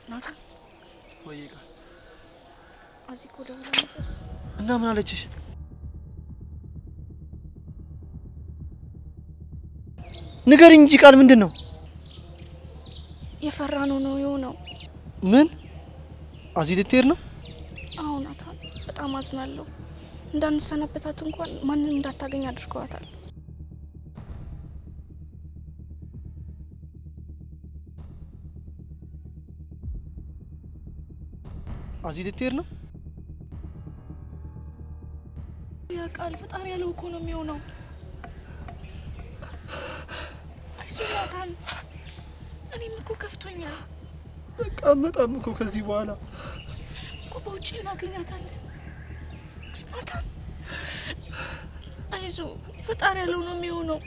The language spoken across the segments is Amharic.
ናታ ወይጋ አዚኮ ደውላ ነበር እና ምን አለችሽ? ንገሪኝ እንጂ ቃል ምንድነው? የፈራነው ነው የሆነው። ምን አዚ ልትሄድ ነው? አዎ ናታ በጣም አዝናለሁ። እንዳንሰናበታት እንኳን ማንንም እንዳታገኝ አድርገዋታል። አዚ ልትሄድ ነው? ያ ቃል ፈጣሪ ያለው እኮ ነው የሚሆነው። አይዞህ ናታን እኔም እኮ ከፍቶኛል። በቃ መጣም እኮ ከዚህ በኋላ እኮ በውጪ እናገኛታለን። ናታን አይዞህ ፈጣሪ ያለው ነው የሚሆነው።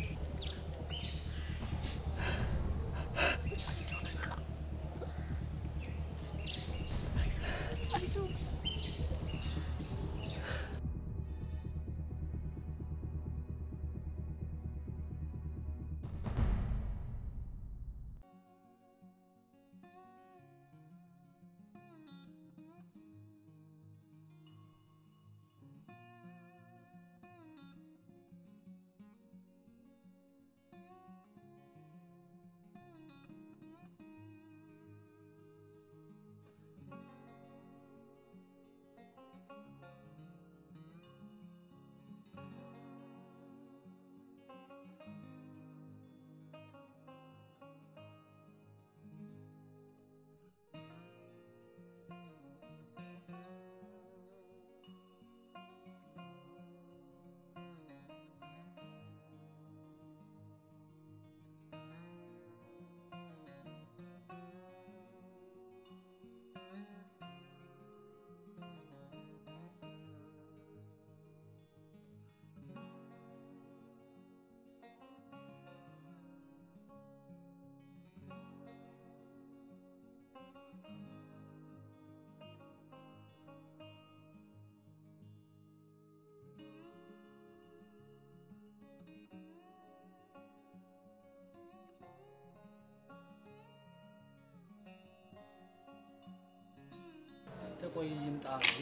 ተቆይ ይምጣ እንዴ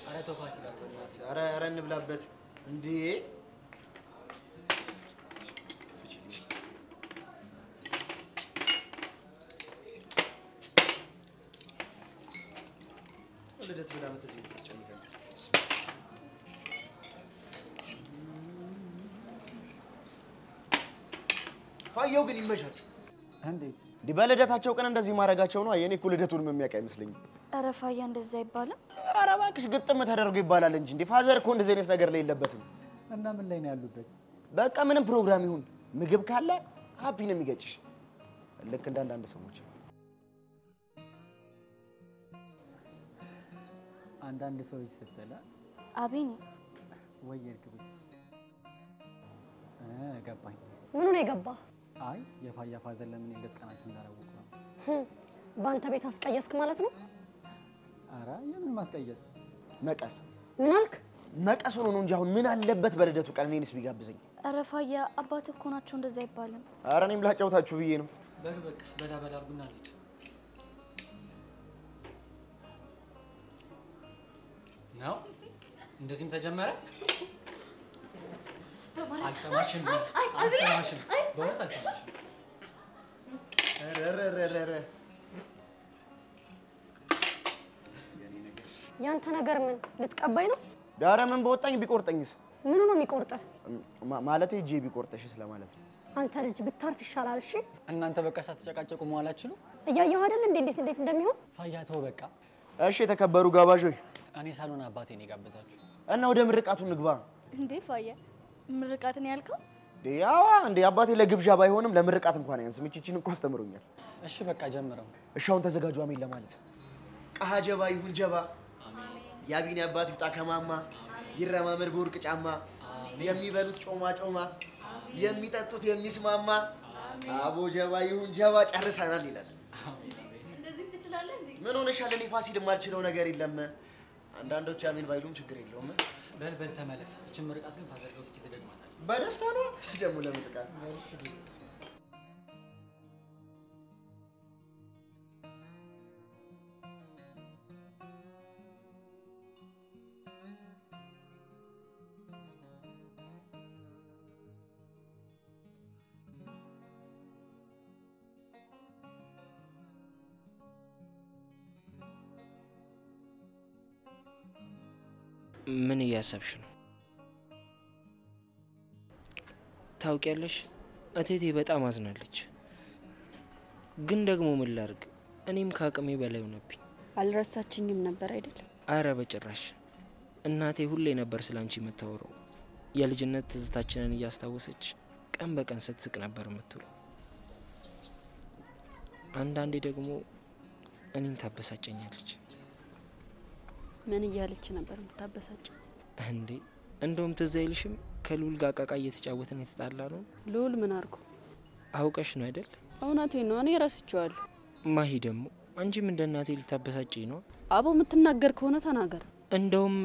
አረ ተፋሲል አጥናት አረ እንብላበት እንዴ ወለደት ብላ መተዚህ ተጨምቀን ፋየው ግን ይመሻችሁ እንዴት በልደታቸው ቀን እንደዚህ ማረጋቸው ነው የኔ እኮ ልደቱንም የሚያውቅ አይመስልኝም። ኧረ ፋያ እንደዛ አይባልም። ኧረ እባክሽ ግጥም ተደርጎ ይባላል እንጂ እንዴ ፋዘር እኮ እንደዚህ አይነት ነገር ላይ የለበትም። እና ምን ላይ ነው ያሉበት? በቃ ምንም ፕሮግራም ይሁን ምግብ ካለ ሃፒ ነው የሚገጭሽ። ልክ እንዳንዳንድ ሰዎች አንዳንድ ሰው ይሰጠላ አቤኔ ወየርክብ ገባኝ። ምኑ ነው የገባ? አይ የፋያ ፋዘር ለምን ልደት ቀናችን እንዳላወቁ ነው። ባንተ ቤት አስቀየስክ ማለት ነው? አራ የምን ማስቀየስ? መቀስ ምን አልክ? መቀስ ሆኖ ነው እንጂ አሁን ምን አለበት በልደቱ ቀን እኔንስ ቢጋብዘኝ? ኧረ ፋያ አባት እኮ ናቸው እንደዛ አይባልም። ኧረ እኔም ላጫውታችሁ ብዬ ነው። በቃ በዳበላ አርጉና አለች። ነው እንደዚህም ተጀመረ። አልሰማሽም በእውነት አልሰማሽም። ረረረረረ ያንተ ነገር ምን ልትቀባይ ነው? ዳረ ምን በወጣኝ ቢቆርጠኝስ? ምኑ ነው የሚቆርጠህ? ማለቴ እጄ ቢቆርጠሽስ ለማለት ነው። አንተ ልጅ ብታርፍ ይሻላል። እሺ እናንተ በቃ ሳትጨቃጨቁ መዋላችሁ ነው። እያየሁ አይደል እንዴት እንደሚሆን። ፋያ ተው በቃ። እሺ የተከበሩ ጋባዦች እኔ ሳሎን አባቴ ነው የጋበዛችሁ እና ወደ ምርቃቱ ንግባ። እንዴ ፋያ ምርቃትን ያልከው? ያዋ እንዴ አባቴ ለግብዣ ባይሆንም ለምርቃት እንኳን አያንስም። እቺን እንኳን አስተምሮኛል። እሺ በቃ ጀምረው። እሺ አሁን ተዘጋጁ አሜን ለማለት። ቀሃ ጀባ ይሁን ጀባ አሜን። ያቢኔ አባት ይውጣ ከማማ ይረማመድ በወርቅ ጫማ የሚበሉት ጮማ ጮማ የሚጠጡት የሚስማማ አቦ ጀባ ይሁን ጀባ ጨርሰናል ይላል። እንደዚህ ትችላለህ እንዴ? ምን ሆነሻል? እኔ ፋሲል የማልችለው ነገር የለም። አንዳንዶች አሜን ባይሉም ችግር የለውም። በል ተመለስ። እቺን ምርቃት ግን ፋዘር ጋር እስኪ ተደግማታል። በደስታ ነው ደግሞ ለምርቃት ምን እያሰብሽ ነው? ታውቂያለሽ እቴቴ በጣም አዝናለች። ግን ደግሞ ምን ላድርግ? እኔም ከአቅሜ በላይ ሆነብኝ። አልረሳችኝም ነበር አይደል? አረ በጭራሽ። እናቴ ሁሌ ነበር ስላንቺ የምታወራው። የልጅነት ትዝታችንን እያስታወሰች ቀን በቀን ስትስቅ ነበር የምትውለው። አንዳንዴ ደግሞ እኔን ታበሳጨኛለች። ምን እያለች ነበር የምታበሳጭ? እንዴ እንደውም ትዝ አይልሽም? ከልዑል ጋር ቃቃ እየተጫወትን የተጣላ ነው። ልዑል ምን አርጎ? አውቀሽ ነው አይደል? እውነቴን ነው፣ እኔ ረስቼዋለሁ። ማሂ ደግሞ አንቺም እንደ እናቴ ልታበሳጭኝ ነው? አቦ የምትናገር ከሆነ ተናገር። እንደውም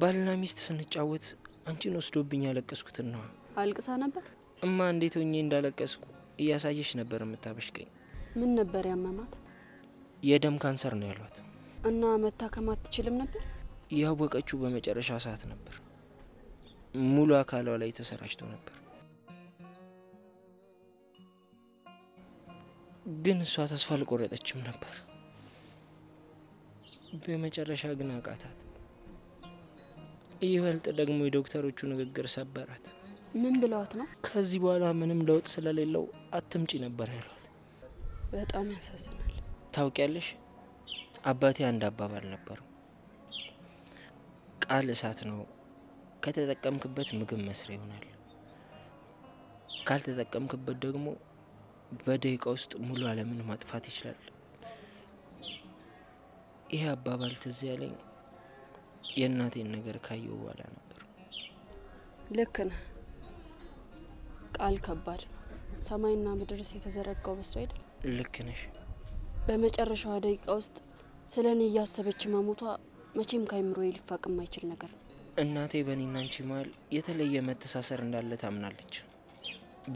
ባልና ሚስት ስንጫወት አንቺን ወስዶብኝ ያለቀስኩትን ነው። አልቅሳ ነበር? እማ እንዴት ሆኜ እንዳለቀስኩ እያሳየሽ ነበር የምታበሽቀኝ። ምን ነበር ያመማት? የደም ካንሰር ነው ያሏት። እና መታከም አትችልም ነበር? ያወቀችው በመጨረሻ ሰዓት ነበር። ሙሉ አካሏ ላይ ተሰራጭቶ ነበር። ግን እሷ ተስፋ አልቆረጠችም ነበር። በመጨረሻ ግን አቃታት። ይበልጥ ደግሞ የዶክተሮቹ ንግግር ሰበራት። ምን ብለዋት ነው? ከዚህ በኋላ ምንም ለውጥ ስለሌለው አትምጪ ነበር ያሏት። በጣም ያሳዝናል። ታውቂያለሽ አባቴ አንድ አባባል ነበረው። ቃል እሳት ነው፣ ከተጠቀምክበት ምግብ መስሪያ ይሆናል፣ ካልተጠቀምክበት ደግሞ በደቂቃ ውስጥ ሙሉ ዓለምን ማጥፋት ይችላል። ይሄ አባባል ትዝ ያለኝ የእናቴን ነገር ካየው በኋላ ነበር። ልክ ነህ። ቃል ከባድ፣ ሰማይና ምድርስ የተዘረጋው በሱ አይደል? ልክ ነሽ። በመጨረሻዋ ደቂቃ ውስጥ ስለኔ እያሰበች መሞቷ መቼም ካይምሮዬ ሊፋቅ የማይችል ነገር ነው። እናቴ በእኔና አንቺ መሀል የተለየ መተሳሰር እንዳለ ታምናለች።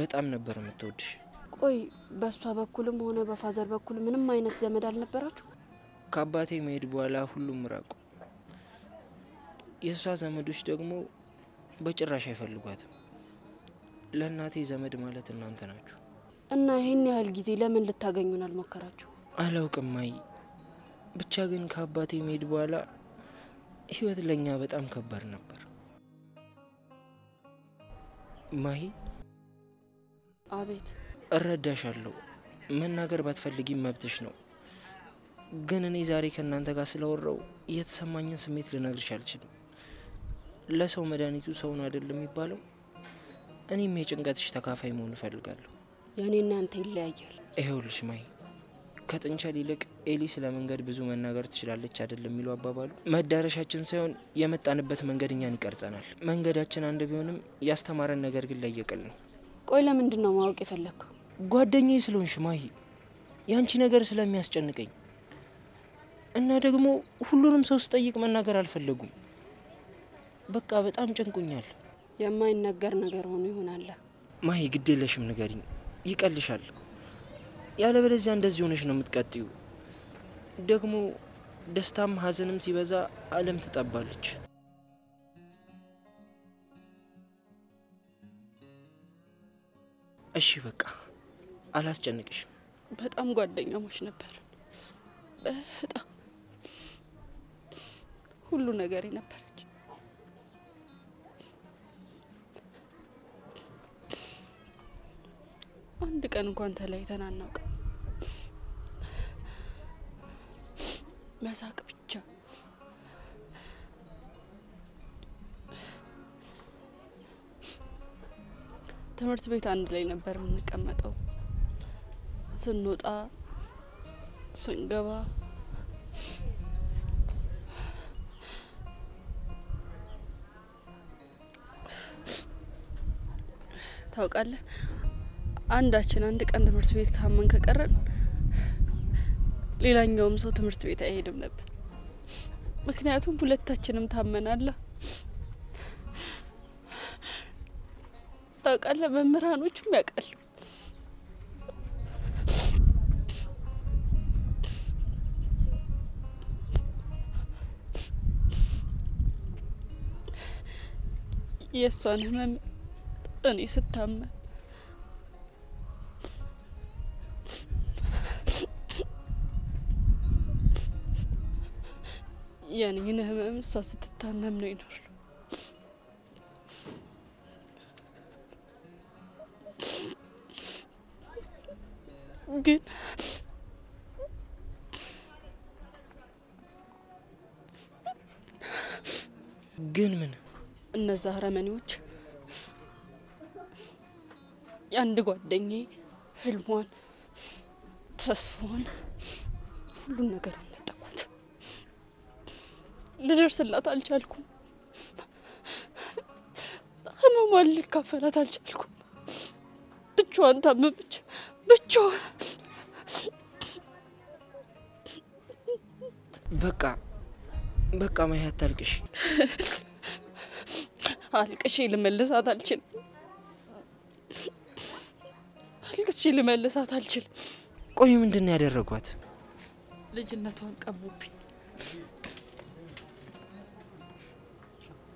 በጣም ነበር የምትወድሽ። ቆይ በሷ በኩልም ሆነ በፋዘር በኩል ምንም አይነት ዘመድ አልነበራችሁ? ከአባቴ መሄድ በኋላ ሁሉም ራቁ። የእሷ ዘመዶች ደግሞ በጭራሽ አይፈልጓትም። ለእናቴ ዘመድ ማለት እናንተ ናችሁ። እና ይሄን ያህል ጊዜ ለምን ልታገኙን አልሞከራችሁ? አላውቅም ማይ፣ ብቻ ግን ከአባቴ መሄድ በኋላ ህይወት ለኛ በጣም ከባድ ነበር። ማሂ። አቤት። እረዳሻለሁ። መናገር ባትፈልጊም መብትሽ ነው። ግን እኔ ዛሬ ከእናንተ ጋር ስለወራው የተሰማኝን ስሜት ልነግርሽ አልችልም። ለሰው መድኃኒቱ ሰው ነው አይደል የሚባለው? እኔም የጭንቀትሽ ተካፋይ መሆን እፈልጋለሁ። የእኔና አንተ ይለያያል። ይኸውልሽ ማሂ፣ ከጥንቸል ይልቅ ኤሊ ስለ መንገድ ብዙ መናገር ትችላለች አይደል የሚለው አባባሉ። መዳረሻችን ሳይሆን የመጣንበት መንገድ እኛን ይቀርጸናል። መንገዳችን አንድ ቢሆንም ያስተማረን ነገር ግን ለየቅል ነው። ቆይ ለምንድን ነው ማወቅ የፈለግከው? ጓደኛዬ ስለሆንሽ ማሂ፣ ያንቺ ነገር ስለሚያስጨንቀኝ እና ደግሞ ሁሉንም ሰው ስጠይቅ መናገር አልፈለጉም። በቃ በጣም ጨንቁኛል። የማይነገር ነገር ሆኖ ይሆናል። ማሂ ግድ የለሽም ንገሪኝ፣ ይቀልሻል። ያለበለዚያ እንደዚህ ሆነሽ ነው የምትቀጥዩ። ደግሞ ደስታም ሀዘንም ሲበዛ ዓለም ትጠባለች። እሺ በቃ አላስጨንቅሽም። በጣም ጓደኛሞች ነበር። በጣም ሁሉ ነገር ነበረች። አንድ ቀን እንኳን ተለያይተን አናውቅም። መሳቅ ብቻ። ትምህርት ቤት አንድ ላይ ነበር የምንቀመጠው። ስንወጣ ስንገባ ታውቃለህ፣ አንዳችን አንድ ቀን ትምህርት ቤት ታመን ከቀረን ሌላኛውም ሰው ትምህርት ቤት አይሄድም ነበር። ምክንያቱም ሁለታችንም ታመናላ። ታውቃለህ፣ መምህራኖቹም ያውቃሉ። የእሷን ህመም እኔ ስታመም የኔን ህመም እሷ ስትታመም ነው ይኖር ግን ምን እነዛ አረመኔዎች የአንድ ጓደኛዬ ህልሟን ተስፋዋን ሁሉን ነገር አነጠቋት። ልደርስላት አልቻልኩም። ህመሟን ልካፈላት አልቻልኩም። ብቻዋን ታመመች። ብቻዋን በቃ ማይ አታልቅሽ። አልቅሼ ልመልሳት አልችልም። ቆይ ምንድነው ያደረጓት? ልጅነቷን ቀሙብኝ።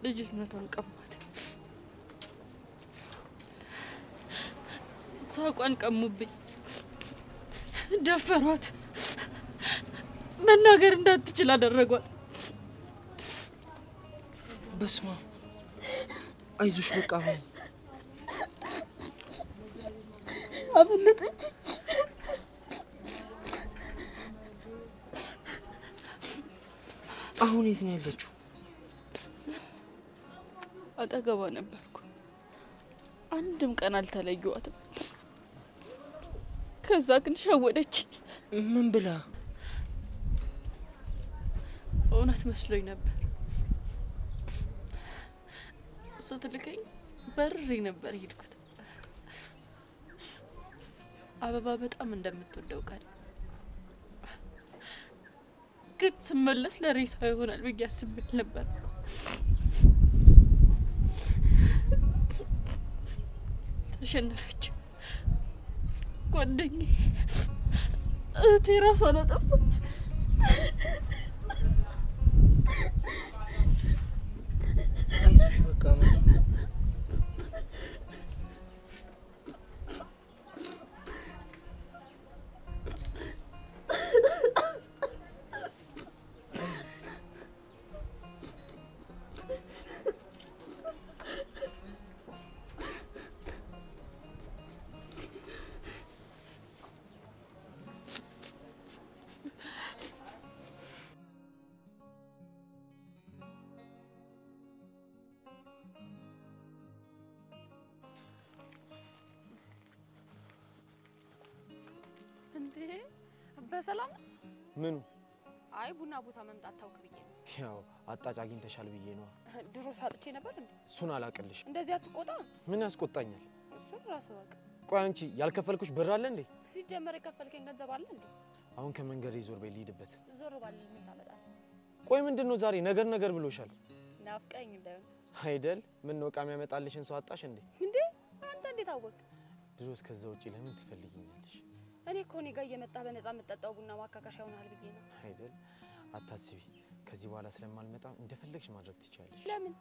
ልጅነቷን ቀሟት። ሳቋን ቀሙብኝ። ደፈሯት። መናገር እንዳትችል አደረጓት። በስማ አይዞሽ በቃ ነው። አመለጠች። አሁን የት ነው ያለችው? አጠገቧ ነበርኩ። አንድም ቀን አልተለየዋትም። ከዛ ግን ሸወደችኝ። ምን ብላ? እውነት መስሎኝ ነበር። ስትልከኝ በርሬ ነበር ሄድኩት። አበባ በጣም እንደምትወደው ቃል ግን ስመለስ ለሬሳ ይሆናል ብዬ አስቤ ነበር። ተሸነፈች። ጓደኛዬ እህቴ ራሷን አጠፋች። አይዞሽ በቃ ነው። በሰላም ምኑ? አይ ቡና ቦታ መምጣት ታውክ ብዬ ነው። ያው አጣጭ አግኝተሻል ብዬ ነው። ድሮ ሳጥቼ ነበር እንዴ? እሱን አላቅልሽ። እንደዚህ አትቆጣ። ምን ያስቆጣኛል? እሱን ራስ ወቅ። ቆይ አንቺ ያልከፈልኩሽ ብር አለ እንዴ? ሲጀመር የከፈልከኝ ገንዘብ አለ እንዴ? አሁን ከመንገድ ዞር በይ ልሂድበት። ዞር ባል ምን ታመጣለህ? ቆይ ምንድነው ዛሬ ነገር ብሎሻል? ናፍቀኝ እንዳይሆን አይደል? ምን ነው ቃም ያመጣልሽን ሰው አጣሽ እንዴ? እንዴ አንተ እንዴት አወቅ? ድሮስ ከዛ ውጪ ለምን ትፈልጊኛለሽ? እኔ እኮ እኔ ጋር እየመጣ በነፃ የምትጠጣው ቡና ማካካሻ ይሆናል ብዬ ነው። አይደል? አታስቢ። ከዚህ በኋላ ስለማልመጣ እንደፈለግሽ ማድረግ ትችያለሽ። ለምን?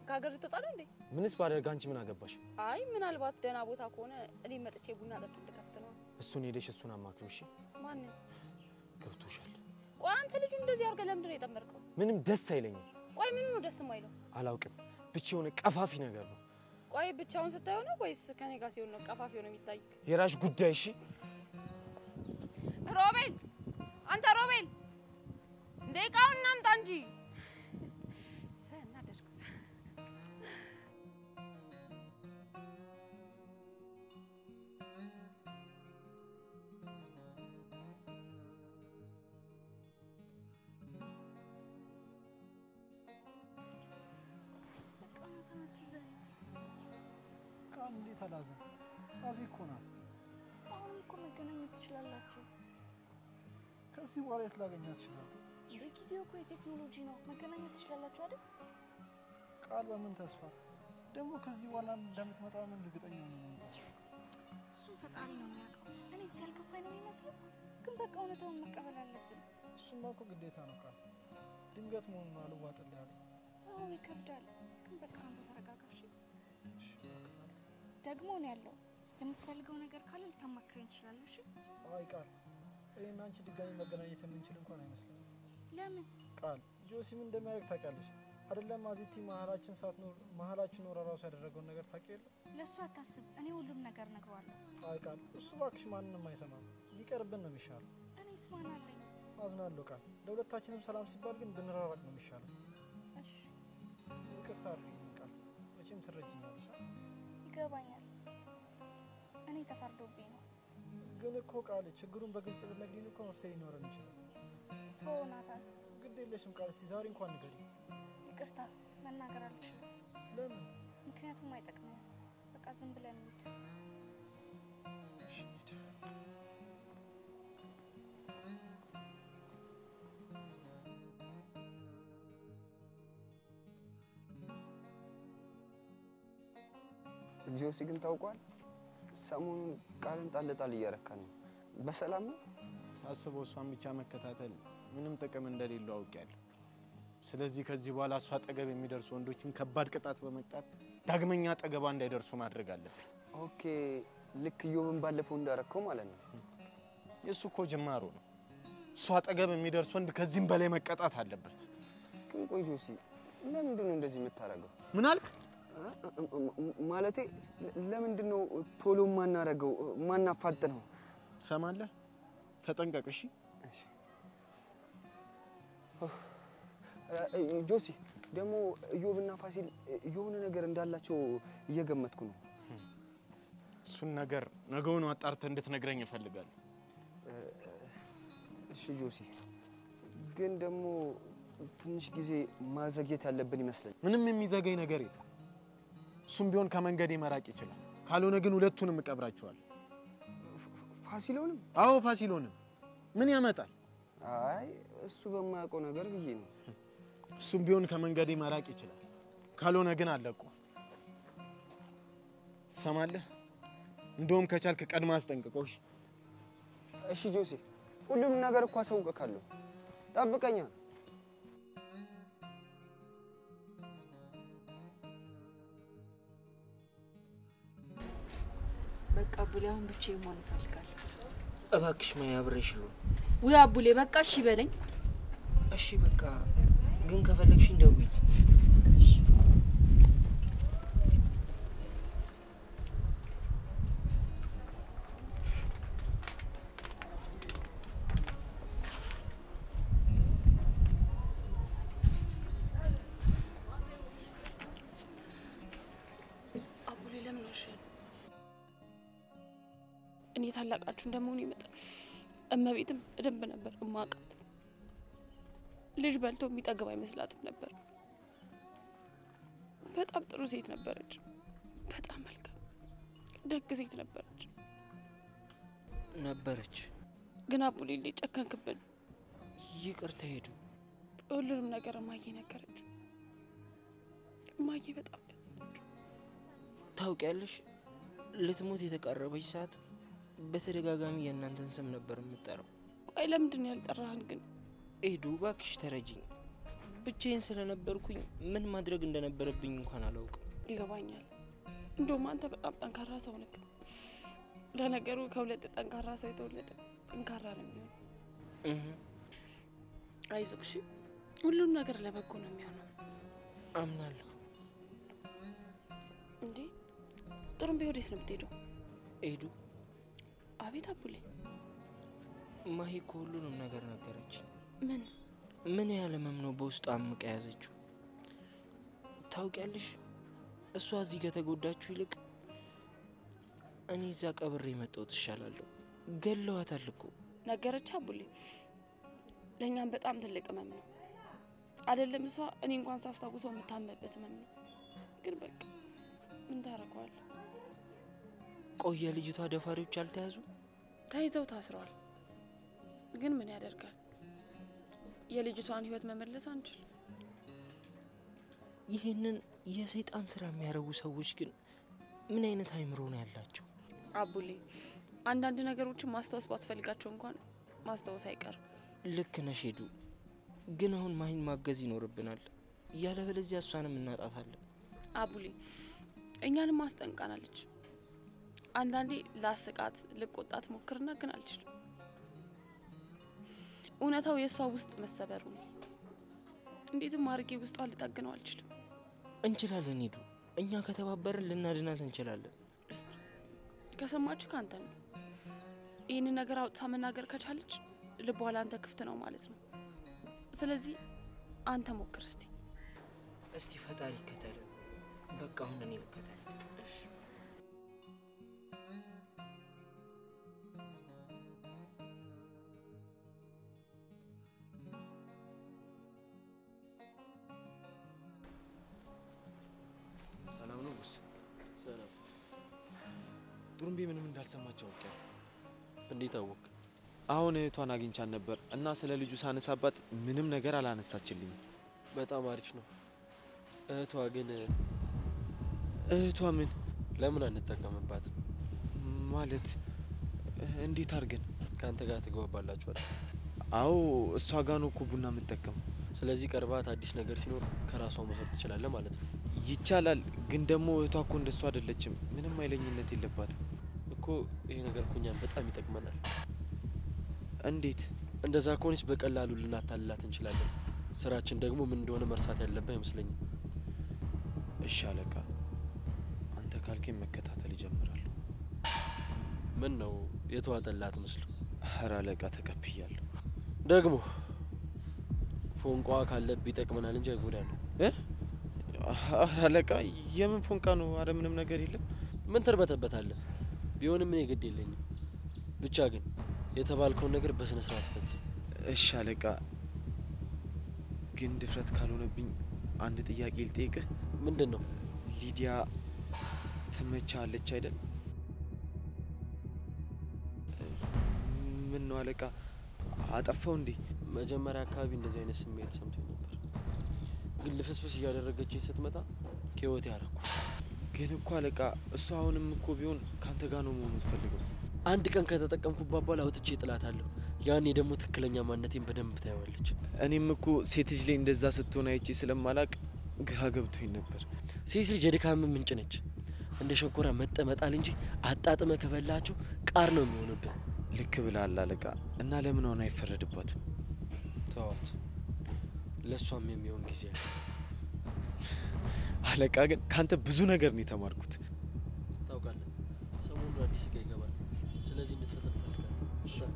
ከሀገር ልትወጣ እንዴ? ምንስ ባደርግ አንቺ ምን አገባሽ? አይ ምናልባት ደህና ቦታ ከሆነ እኔ መጥቼ ቡና ጠጡ ልከፍት ነው። እሱን ሄደሽ እሱን አማክሪው። እሺ? ማን? ገብቶሻል? ቆይ አንተ ልጁ እንደዚህ አድርገህ ለምንድን ነው የጠመርከው? ምንም ደስ አይለኝም። ቆይ ምን ነው ደስ የማይለው? አላውቅም። ብቻ የሆነ ቀፋፊ ነገር ነው። ቆይ ብቻውን ስታየው ነው ወይስ ከኔ ጋር ሲሆን ነው ቀፋፊ ሆነ የሚታይ? የራሽ ጉዳይ። እሺ? ሮቤል፣ አንተ ሮቤል ደቂቃውን እናምጣ እንጂ ሰናደርኩት። እንዴት አላዘን? አዚ እኮ ናት። አሁን እኮ መገናኘት ትችላላችሁ። ከዚህ በኋላ የት ላገኛት እችላለሁ? በጊዜው እኮ የቴክኖሎጂ ነው። መገናኘት ትችላላችሁ አይደል? ቃል በምን ተስፋ ደግሞ ከዚህ በኋላ እንደምትመጣ ምን እርግጠኛ ነኝ? እሱ ፈጣሪ ነው የሚያውቀው። እኔ ሲያልከፋኝ ነው የሚመስለው፣ ግን በቃ እውነታውን መቀበል አለብን። እሱማ እኮ ግዴታ ነው። ቃል ድንገት መሆኑን አልዋጥልህ አለ። አዎ ይከብዳል፣ ግን በቃ አንተ ተረጋጋሽ። ደግሞ ነው ያለው። የምትፈልገው ነገር ካለ ልታማክረኝ ትችላለሽ። አይ ቃል እኔና አንቺ ድጋሚ መገናኘት የምንችል እንኳን አይመስልም። ለምን? ቃል ጆሲ ምን እንደሚያደርግ ታውቂያለሽ አይደለም? አዚቲ መሀላችን ሳትኖር መሀላችን ኖር ራሱ ያደረገውን ነገር ታውቂያለሽ? ለሱ አታስብ፣ እኔ ሁሉም ነገር ነግሯለሁ። ቃል እሱ እባክሽ ማንንም አይሰማም። ቢቀርብን ነው የሚሻለው። እኔስ ማን አለኝ? አዝናለሁ ቃል። ለሁለታችንም ሰላም ሲባል ግን ብንራራቅ ነው የሚሻለው። እሺ ይቅርታ አድርጊልኝ ቃል። መቼም ትረጂኛለሽ። ይገባኛል። እኔ ተፈርዶብኝ ነው። ግን እኮ ቃል ችግሩን በግልጽ ብትነግሪኝ እኮ መፍትሄ ሊኖረን ይችላል። ተው ናታን። ግድ የለሽም ቃል። እስቲ ዛሬ እንኳን ንገሪኝ። ይቅርታ መናገር አልችልም። ለምን? ምክንያቱም አይጠቅምም። በቃ ዝም ብለን እንሂድ። እሺ እንሂድ። ጆሲ ግን ታውቋል፣ ሰሞኑን ቃልን ጣልጣል እያረካን ነው። በሰላም ነው? ሳስበው እሷን ብቻ መከታተል ምንም ጥቅም እንደሌለው አውቄያለሁ። ስለዚህ ከዚህ በኋላ እሷ አጠገብ የሚደርሱ ወንዶችን ከባድ ቅጣት በመቅጣት ዳግመኛ አጠገቧ እንዳይደርሱ ማድረግ አለብን። ኦኬ፣ ልክ ዮብን ባለፈው እንዳረከው ማለት ነው። የሱ እኮ ጅማሩ ነው። እሷ አጠገብ የሚደርስ ወንድ ከዚህም በላይ መቀጣት አለበት። ግን ቆይ ጆሲ፣ ለምንድን ነው እንደዚህ የምታረገው? ምን አልክ? ማለቴ ለምንድን ነው ቶሎ ማናረገው ማናፋጥነው? ሰማለህ? ተጠንቀቅ እሺ? ጆሲ ደግሞ ዮብና ፋሲል የሆነ ነገር እንዳላቸው እየገመትኩ ነው። እሱን ነገር ነገውን አጣርተህ እንድትነግረኝ እፈልጋለሁ። እሺ ጆሲ፣ ግን ደግሞ ትንሽ ጊዜ ማዘግየት ያለብን ይመስለኛል። ምንም የሚዘገይ ነገር የለም። እሱም ቢሆን ከመንገዴ መራቅ ይችላል። ካልሆነ ግን ሁለቱንም እቀብራቸዋለሁ። ፋሲሎንም? አዎ ፋሲሎንም። ምን ያመጣል? አይ እሱ በማያውቀው ነገር ብዬ ነው። እሱም ቢሆን ከመንገዴ መራቅ ይችላል። ካልሆነ ግን አለቁ። ትሰማለህ? እንደውም ከቻልክ ቀድማ አስጠንቅቆሽ። እሺ ጆሲ፣ ሁሉም ነገር እኮ አሳውቅካለሁ። ጠብቀኛ። በቃ አቡሌ አሁን ብቻዬን መሆን እፈልጋለሁ። እባክሽ ማያ አብረሽ ነው። ውይ አቡሌ በቃ እሺ በለኝ። እሺ በቃ ግን ከፈለግሽ እንደውይ። አቡሌ ለምን ወሽ? እኔ ታላቃችሁ እንደመሆኑ ይመጣል እመቤትም በደንብ ነበር እማውቃት። ልጅ በልቶ የሚጠግብ አይመስላትም ነበር። በጣም ጥሩ ሴት ነበረች። በጣም መልካም ደግ ሴት ነበረች። ግን አቡሌ ጨከንክብን። ይቅርታ ሄዱ። ሁሉንም ነገር እማዬ ነገረች። እማዬ በጣም ያዘነች። ታውቂያለሽ፣ ልትሞት የተቃረበች ሰዓት በተደጋጋሚ የእናንተን ስም ነበር የምጠራው። ቆይ ለምንድን ነው ያልጠራህን ግን? ሄዱ እባክሽ ተረጂኝ። ብቻዬን ስለነበርኩኝ ምን ማድረግ እንደነበረብኝ እንኳን አላውቅም። ይገባኛል። እንደውም አንተ በጣም ጠንካራ ሰው ነህ። ለነገሩ ከሁለት ጠንካራ ሰው የተወለደ ጠንካራ ነው የሚሆነው። አይዞህ እሺ፣ ሁሉም ነገር ለበጎ ነው የሚሆነው። አምናለሁ። እንዴ ጥሩምቤ ወዴት ነው የምትሄደው? ሄዱ። አቤት አቡሌ። ማሂ እኮ ሁሉንም ነገር ነገረች። ምን ያህል ህመም ነው በውስጡ አምቃ ያዘችው? ታውቂያለሽ፣ እሷ እዚህ ከተጎዳችሁ ይልቅ እኔ እዛ ቀብሬ መጣሁት ይሻላለሁ። ገለዋታል እኮ። ነገረች አቡሌ። ለእኛም በጣም ትልቅ ህመም ነው አይደለም? እሷ እኔ እንኳን ሳስታውሰው የምታመበት ህመም ነው። ግን በቃ ምን ታረቀዋለህ? ቆየ ልጅቷ ደፋሪዎች አልተያዙ? ተይዘው ታስረዋል። ግን ምን ያደርጋል? የልጅቷን ህይወት መመለስ አንችል። ይሄንን የሰይጣን ስራ የሚያረጉ ሰዎች ግን ምን አይነት አይምሮ ነው ያላቸው? አቡሌ አንዳንድ ነገሮችን ማስታወስ ባስፈልጋቸው እንኳን ማስታወስ አይቀርም። ልክ ነሽ ሄዱ። ግን አሁን ማሂን ማገዝ ይኖርብናል። ያለበለዚያ እሷንም እናጣታለን። አቡሌ እኛንም ማስጠንቀናለች። አንዳንዴ ላስቃት ልቆጣት ሞክርና ግን አልችልም። እውነታው የሷ ውስጥ መሰበሩ ነው። እንዴትም አድርጌ ውስጧ ልጠግነው አልችልም። እንችላለን ሄዱ። እኛ ከተባበርን ልናድናት እንችላለን። እስቲ ከሰማች ካንተ ነው። ይህንን ነገር አውጥታ መናገር ከቻለች ልቧ ለአንተ ክፍት ነው ማለት ነው። ስለዚህ አንተ ሞክር እስቲ። እስቲ ፈጣሪ ይከተል። በቃ አሁን እኔ ልከተል። እሺ ሰላም ነው ቦስ? ሰላም። ዱርምቤ ምንም እንዳልሰማች አውቄያለሁ። እንዴት አወቅ? አሁን እህቷን አግኝቻን ነበር እና ስለ ልጁ ሳነሳባት ምንም ነገር አላነሳችልኝም። በጣም አሪፍ ነው። እህቷ ግን እህቷ ምን? ለምን አንጠቀምባት? ማለት እንዴት አድርገን? ካንተ ጋር ትግባባላችሁ አይደል? አዎ እሷ ጋር ነው እኮ ቡና የምጠቀም። ስለዚህ ቀርባት አዲስ ነገር ሲኖር ከራሷ መውሰድ ትችላለህ ማለት ነው። ይቻላል፣ ግን ደግሞ እህቷ እኮ እንደሷ አይደለችም። ምንም አይለኝነት የለባትም እኮ። ይሄ ነገር እኮ እኛን በጣም ይጠቅመናል። እንዴት? እንደዛ ከሆነች በቀላሉ ልናታልላት እንችላለን። ስራችን ደግሞ ምን እንደሆነ መርሳት ያለብህ አይመስለኝም። እሺ አለቃ፣ አንተ ካልከኝ መከታተል ይጀምራል። ምን ነው የተዋጠላት መስሎ? ኧረ አለቃ ተቀብያለሁ። ደግሞ ፎንቋ ካለብህ ይጠቅመናል እንጂ አይጎዳንም። አለቃ የምን ፎንቃ ነው? አረ ምንም ነገር የለም። ምን ትርበተበታለህ? ቢሆንም እኔ ግድ የለኝም። ብቻ ግን የተባልከውን ነገር በስነ ስርዓት ፈጽም። እሺ አለቃ፣ ግን ድፍረት ካልሆነብኝ አንድ ጥያቄ ልጠይቅህ። ምንድን ነው? ሊዲያ ትመቻለች አይደል? ምን ነው አለቃ፣ አጠፋው እንዴ? መጀመሪያ አካባቢ እንደዚህ አይነት ስሜት ሰምቶኝ ነበር፣ ግን ልፍስፍስ እያደረገችኝ ስትመጣ ከህይወቴ ያረኩ። ግን እኮ አለቃ፣ እሷ አሁንም እኮ ቢሆን ካንተ ጋር ነው መሆን የምትፈልገው። አንድ ቀን ከተጠቀምኩባት በኋላ አውጥቼ እጥላታለሁ። ያኔ ደግሞ ትክክለኛ ማንነቴን በደንብ ታየዋለች። እኔም እኮ ሴት ልጅ ላይ እንደዛ ስትሆን አይቼ ስለማላቅ ግራ ገብቶኝ ነበር። ሴት ልጅ የድካም ምንጭ ነች። እንደ ሸንኮራ መጠመጣል እንጂ አጣጥመ ከበላችሁ ቃር ነው የሚሆንብህ። ልክ ብለሃል አለቃ። እና ለምን አሁን አይፈረድባትም? ተዋት፣ ለእሷም የሚሆን ጊዜ አለ። አለቃ ግን ካንተ ብዙ ነገር ነው የተማርኩት። ታውቃለህ፣ ሰሞኑን አዲስ እቃ ይገባል። ስለዚህ እንድትፈጠን እፈልጋለሁ።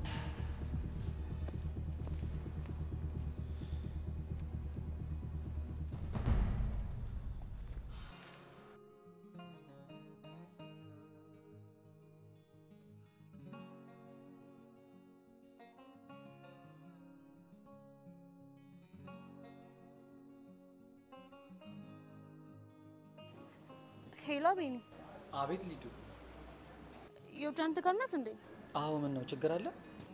ሄሎ ቤኒ። አቤት ሊዱ። የውዳንተ ጋር ናት እንዴ? አዎ። ምን ነው ችግር አለ?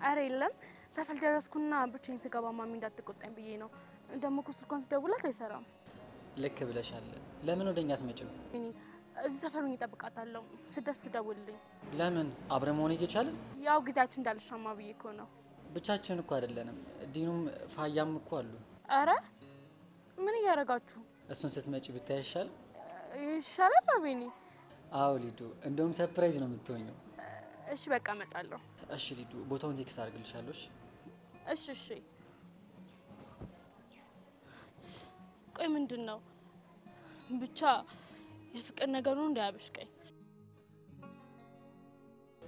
አረ የለም፣ ሰፈር ደረስኩና ብቻዬን ስገባ ማሚ እንዳትቆጣኝ ብዬ ነው። ደግሞ እኮ ስልኳን ስደውላት አይሰራም። ልክ ብለሻል። ለምን ወደኛ አትመጭም? ቤኒ፣ እዚህ ሰፈር ሆኜ እጠብቃታለሁ። ስደርስ ትደውልልኝ። ለምን አብረን መሆን እየቻለን? ያው ጊዜያችን እንዳልሻማ ብዬ እኮ ነው። ብቻችን እኮ አይደለንም፣ ዲኑም ፋያም እኮ አሉ። አረ ምን እያደረጋችሁ? እሱን ስትመጪ ብታይ ይሻል ይሻላል ቤኒ። አዎ ሊዱ፣ እንደውም ሰርፕራይዝ ነው የምትሆኘው። እሺ በቃ እመጣለሁ። እሺ ሊዱ፣ ቦታውን ቴክስት አድርግልሻለሁ። እሺ እሺ። ቆይ ምንድን ነው? ብቻ የፍቅር ነገሩ እንዳያበሽቀኝ።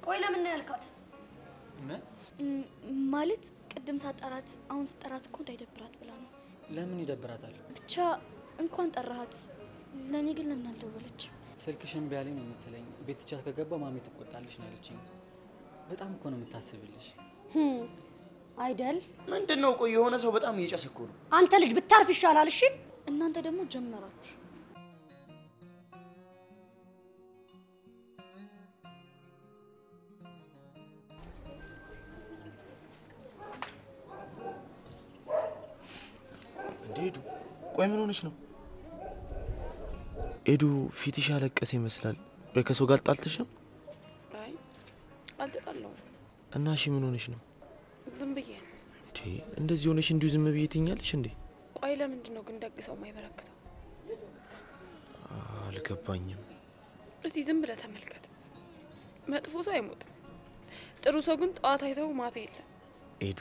ቆይ ለምን ነው ያልካት? ማለት ቅድም ሳጠራት አሁን ስጠራት እኮ እንዳይደብራት ብላ ነው። ለምን ይደብራታል? ብቻ እንኳን ጠራሃት። ለኔ ግን ለምን አልደወለች? ስልክሽን ቢያለኝ ነው የምትለኝ። ቤት ትቻት ከገባ ማሚ ትቆጣለች ነው ያለችኝ። በጣም እኮ ነው የምታስብልሽ አይደል? ምንድነው? ቆይ የሆነ ሰው በጣም እየጨሰ እኮ ነው። አንተ ልጅ ብታርፍ ይሻላል። እሺ እናንተ ደግሞ ጀመራችሁ። ሄዱ። ቆይ ምን ሆነሽ ነው? ሄዱ ፊትሽ ያለቀሰ ይመስላል። ወይ ከሰው ጋር ጣልተሽ ነው? አይ አልተጣላሁም። እና እሺ ምን ሆነሽ ነው? ዝም ብዬ። እንደዚህ ሆነሽ እንዲሁ ዝም ብዬ ትኛለሽ እንዴ? ቆይ ለምንድን ነው ግን ደግ ሰው የማይበረክተው? አልገባኝም። እስቲ ዝም ብለህ ተመልከት። መጥፎ ሰው አይሞትም። ጥሩ ሰው ግን ጠዋት አይተው ማታ የለም። ሄዱ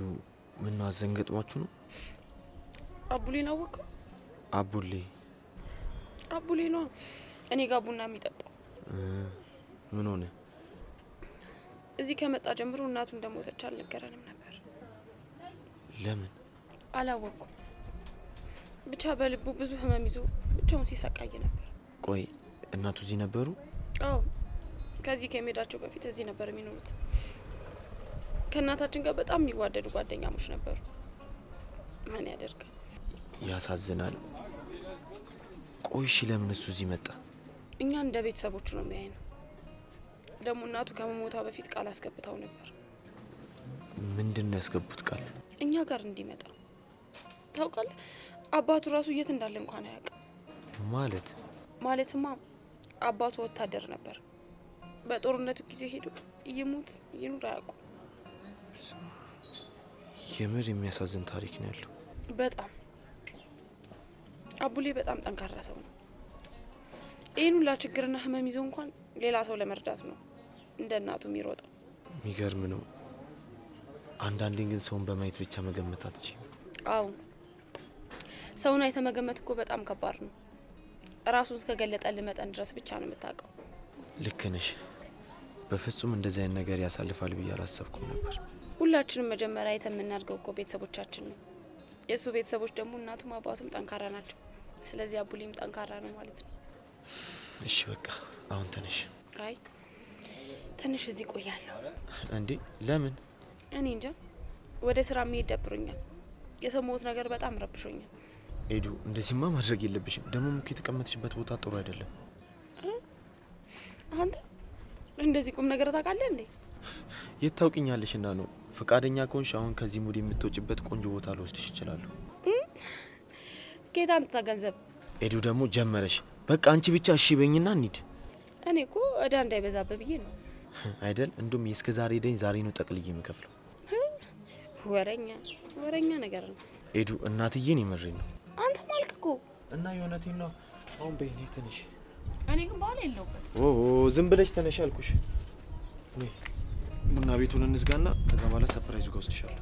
ምን አዘንገጥሟችሁ ነው? አቡሊን አወቀው? አቡሌ ነው እኔ ጋር ቡና የሚጠጣው። ምን ሆነ? እዚህ ከመጣ ጀምሮ እናቱ እንደሞተች አልነገረንም ነበር። ለምን? አላወቅኩም። ብቻ በልቡ ብዙ ህመም ይዞ ብቻውን ሲሰቃይ ነበር። ቆይ እናቱ እዚህ ነበሩ? አዎ ከዚህ ከመሄዳቸው በፊት እዚህ ነበር የሚኖሩት። ከእናታችን ጋር በጣም የሚዋደዱ ጓደኛሞች ነበሩ። ምን ያደርጋል? ያሳዝናል። ቆይ እሺ ለምን እሱ እዚህ መጣ? እኛ እንደ ቤተሰቦቹ ነው የሚያየን። ደግሞ እናቱ ከመሞቷ በፊት ቃል አስገብተው ነበር። ምንድነው ያስገቡት ቃል? እኛ ጋር እንዲመጣ። ታውቃለህ አባቱ ራሱ የት እንዳለ እንኳን አያውቅም። ማለትማ አባቱ ወታደር ነበር። በጦርነቱ ጊዜ ሄዶ ይሙት ይኑር አያውቁም። የምር የሚያሳዝን ታሪክ ነው ያለው። በጣም አቡሌ በጣም ጠንካራ ሰው ነው። ይሄን ሁላ ችግርና ህመም ይዞ እንኳን ሌላ ሰው ለመርዳት ነው እንደ እናቱ የሚሮጠው። የሚገርም ነው። አንዳንዴ ግን ሰውን በማየት ብቻ መገመት አትችይም። አዎ ሰውን አይተ መገመት እኮ በጣም ከባድ ነው። ራሱን እስከገለጠልህ መጠን ድረስ ብቻ ነው የምታውቀው። ልክ ነሽ። በፍጹም እንደዚህ አይነት ነገር ያሳልፋል ብዬ አላሰብኩም ነበር። ሁላችንም መጀመሪያ የምናድገው እኮ ቤተሰቦቻችን ነው። የሱ ቤተሰቦች ደግሞ እናቱም አባቱም ጠንካራ ናቸው። ስለዚህ አቡሌም ጠንካራ ነው ማለት ነው። እሺ በቃ አሁን ተነሽ። አይ ትንሽ እዚህ ቆያለሁ። እንዴ ለምን? እኔ እንጃ ወደ ስራ መሄድ ደብሮኛል። የሰማሁት ነገር በጣም ረብሾኛል። ኤዱ እንደዚህማ ማድረግ የለብሽም። ደግሞ ሙክ የተቀመጥሽበት ቦታ ጥሩ አይደለም። አንተ እንደዚህ ቁም ነገር ታውቃለህ እንዴ? የታውቂኛለሽና ነው። ፈቃደኛ ከሆንሽ አሁን ከዚህ ሙድ የምትወጪበት ቆንጆ ቦታ ልወስድሽ ይችላል። ጌታ አንተ ገንዘብ። ኤዱ ደግሞ ጀመረሽ። በቃ አንቺ ብቻ እሺ በይኝና እንሂድ። እኔ እኮ እዳ እንዳይበዛብህ ብዬ ነው አይደል? እንደውም የእስከ ዛሬ ደኝ ዛሬ ነው ጠቅልዬ የምከፍለው። ወረኛ ነገር ነው። ኤዱ እናትዬን ይመረኝ ነው። አንተ ማልክ እኮ እና የሆነቴን ነው። አሁን በይኔ ትንሽ እኔ ግን ባለ የለውበት። ዝም ብለሽ ተነሽ አልኩሽ። ቡና ቤቱን እንዝጋና ከዛ በኋላ ሰርፕራይዙ ጋር ወስድሻለሁ።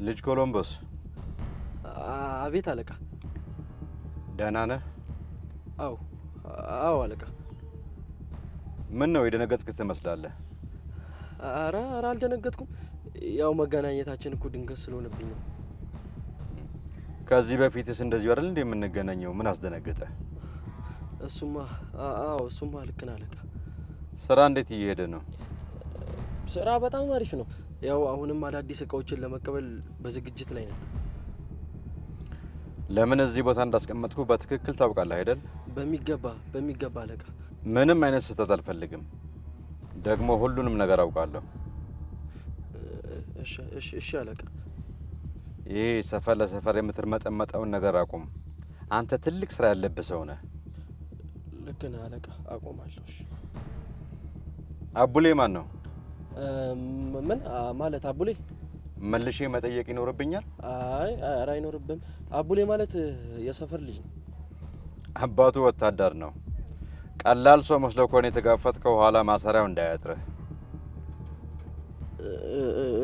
ልጅ ኮሎምቦስ። አቤት አለቃ። ደህና ነህ? አዎ አለቃ። ምን ነው የደነገጥክ ትመስላለህ? ኧረ አልደነገጥኩም። ያው መገናኘታችን እኮ ድንገት ስለሆነብኝ ነው። ከዚህ በፊትስ እንደዚህ አይደል እንዴ የምንገናኘው? ምን አስደነገጠ? እሱማ ልክ ነህ አለቃ። ስራ እንዴት እየሄደ ነው? ስራ በጣም አሪፍ ነው። ያው አሁንም አዳዲስ እቃዎችን ለመቀበል በዝግጅት ላይ ነን። ለምን እዚህ ቦታ እንዳስቀመጥኩ በትክክል ታውቃለህ አይደል? በሚገባ አለቃ። ምንም አይነት ስህተት አልፈልግም። ደግሞ ሁሉንም ነገር አውቃለሁ። እሺ አለቃ። ይሄ ሰፈር ለሰፈር የምትርመጠመጠውን ነገር አቁም። አንተ ትልቅ ስራ ያለብህ ሰው ነህ። ልክ ነህ አለቃ፣ አቆማለሁ። እሺ። አቡሌ ማን ነው? ምን ማለት አቡሌ? መልሼ መጠየቅ ይኖርብኛል? ኧረ አይኖርብም። አቡሌ ማለት የሰፈር ልጅ ነው። አባቱ ወታደር ነው። ቀላል ሰው መስሎ ከሆነ የተጋፈጥከው ኋላ ማሰሪያው እንዳያጥርህ።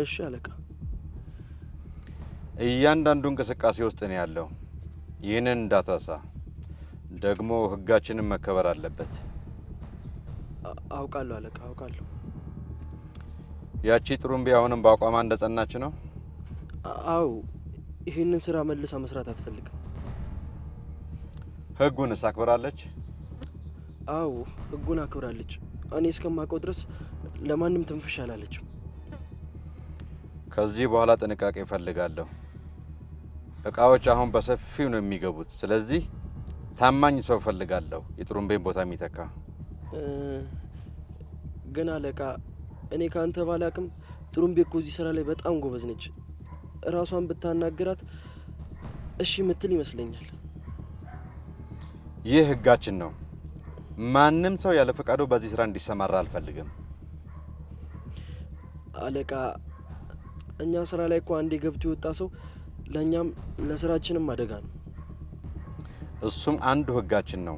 እሺ አለቃ። እያንዳንዱ እንቅስቃሴ ውስጥ ነው ያለው። ይህንን እንዳትረሳ። ደግሞ ህጋችንን መከበር አለበት። አውቃለሁ አለቃ፣ አውቃለሁ። ያቺ ጥሩምቢ አሁንም በአቋሟ እንደጸናች ነው? አዎ። ይሄንን ስራ መልሳ መስራት አትፈልግም። ህጉንስ አክብራለች? አዎ፣ ህጉን አክብራለች። እኔ እስከማውቀው ድረስ ለማንም ትንፍሽ አላለችም። ከዚህ በኋላ ጥንቃቄ እፈልጋለሁ። እቃዎች አሁን በሰፊው ነው የሚገቡት። ስለዚህ ታማኝ ሰው እፈልጋለሁ፣ የጥሩምቤን ቦታ የሚተካ። ግን አለቃ፣ እኔ ካንተ ባላቅም ጥሩምቤ እኮ እዚህ ስራ ላይ በጣም ጎበዝ ነች። ራሷን ብታናገራት እሺ ምትል ይመስለኛል። ይህ ህጋችን ነው። ማንም ሰው ያለ ፈቃዱ በዚህ ስራ እንዲሰማራ አልፈልግም። አለቃ እኛ ስራ ላይ እኮ አንዴ ገብቶ የወጣ ሰው ለኛም ለስራችንም አደጋ ነው። እሱም አንዱ ህጋችን ነው።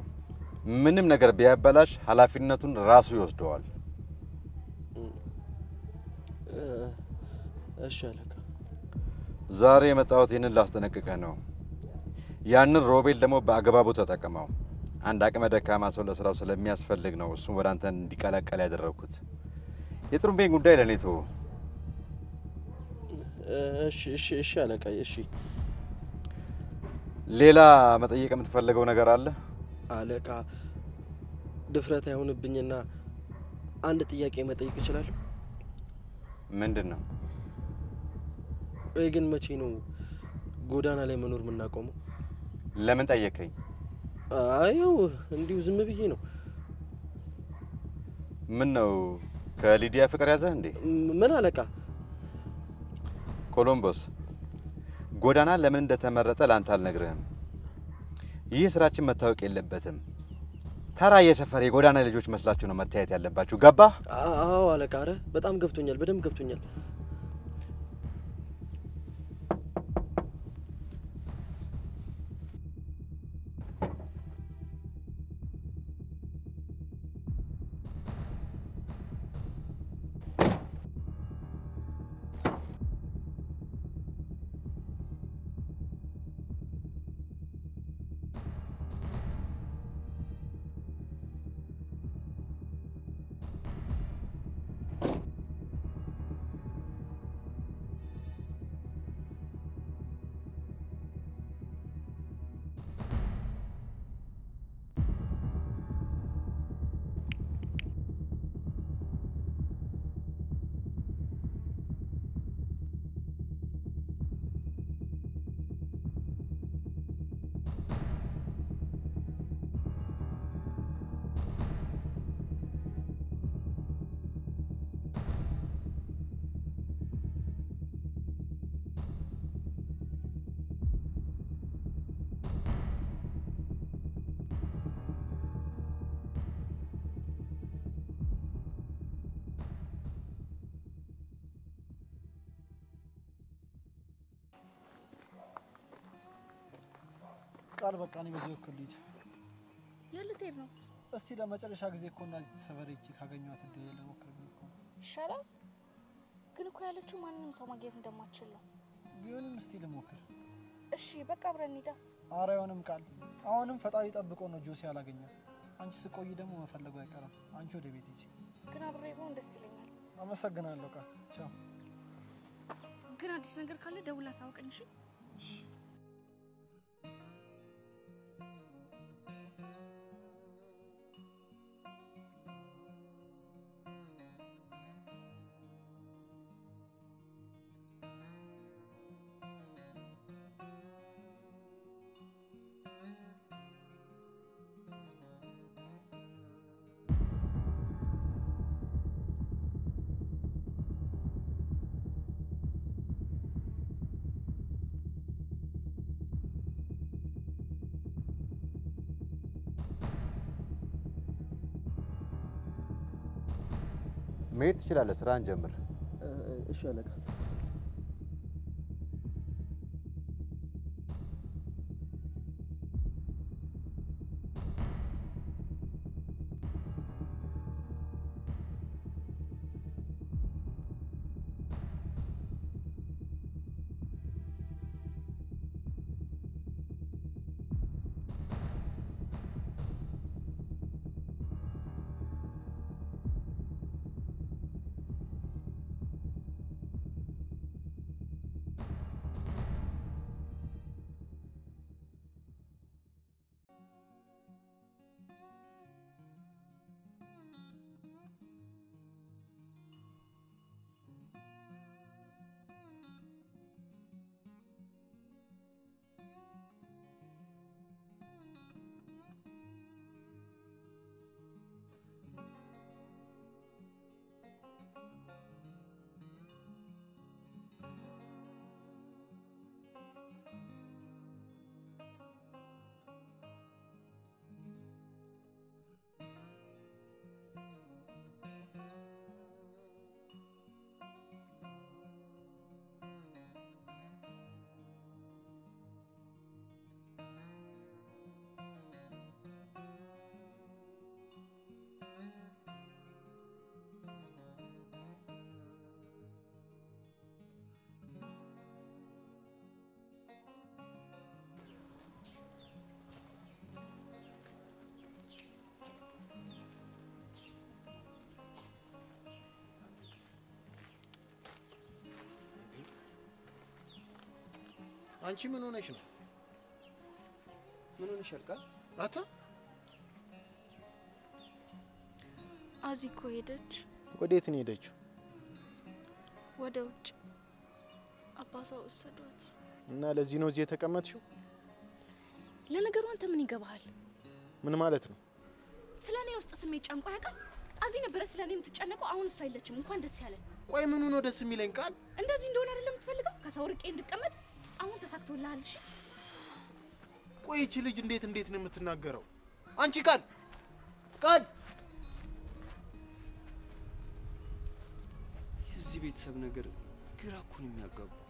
ምንም ነገር ቢያበላሽ ኃላፊነቱን ራሱ ይወስደዋል። እሺ አለቃ። ዛሬ የመጣሁት ይህንን ላስጠነቅቅህ ነው። ያንን ሮቤል ደግሞ በአግባቡ ተጠቀመው። አንድ አቅመ ደካማ ሰው ለስራው ስለሚያስፈልግ ነው እሱም ወደ አንተ እንዲቀላቀል ያደረኩት። የጥሩምቤን ጉዳይ ለኔ ተወው። እሺ አለቃ። እሺ ሌላ መጠየቅ የምትፈልገው ነገር አለ? አለቃ ድፍረት አይሆንብኝና አንድ ጥያቄ መጠየቅ እችላለሁ? ምንድነው? ወይ ግን መቼ ነው ጎዳና ላይ መኖር የምናቆመው? ለምን ጠየቀኝ? አየው እንዲሁ ዝም ብዬ ነው። ምን ነው ከሊዲያ ፍቅር ያዘህ እንዴ? ምን አለቃ? ኮሎምቦስ ጎዳና ለምን እንደተመረጠ ላንተ አልነግርህም። ይህ ስራችን መታወቅ የለበትም። ተራ የሰፈር የጎዳና ልጆች መስላችሁ ነው መታየት ያለባችሁ። ገባህ? አዎ አለቃ። ኧረ በጣም ገብቶኛል፣ በደንብ ገብቶኛል። ቃል በቃ እኔ በዚህ በኩል ልሂድ። የልትሄድ ነው? እስቲ ለመጨረሻ ጊዜ እኮ እና ሰፈሬ ካገኘኋት እንደ ልሞክር እኮ ይሻላል። ግን እኮ ያለችው ማንንም ሰው ማግኘት እንደማትችል ነው። ቢሆንም እስቲ ልሞክር። እሺ በቃ አብረን እንሂዳ። ኧረ አይሆንም ቃል። አሁንም ፈጣሪ ጠብቆ ነው ጆሲ ያላገኛት። አንቺ ስቆይ ደግሞ መፈለጉ አይቀርም። አንቺ ወደ ቤት ሂጂ። ግን አብሬ ብሆን ደስ ይለኛል። አመሰግናለሁ ቃል። ቻው። ግን አዲስ ነገር ካለ ደውላ አሳውቀኝ። እሺ? መሄድ ትችላለህ። ስራን ጀምር። እሺ አለቃ። አንቺ ምን ሆነሽ ነው? ምን ሆነሽ ያልቃል? አታ አዚ እኮ ሄደች። ወዴት ነው ሄደችው? ወደ ውጭ አባቷ ወሰዷት። እና ለዚህ ነው እዚህ የተቀመጥሽው? ለነገሩ አንተ ምን ይገባሃል? ምን ማለት ነው? ስለኔ ውስጥ ስሜት ጨንቆ ያውቃል? አዚ ነበረ ስለኔ የምትጨነቀው። አሁን እሷ የለችም። እንኳን ደስ ያለ። ቆይ ምኑ ነው ደስ የሚለኝ ቃል? እንደዚህ እንደሆነ አይደለም የምትፈልገው? ከሰው ርቄ እንድቀመጥ አሁን ተሳክቶልሃል። እሺ ቆይ እቺ ልጅ እንዴት ነው የምትናገረው? አንቺ ቃል የዚህ ቤተሰብ ነገር ግራ እኮ ነው የሚያጋባው።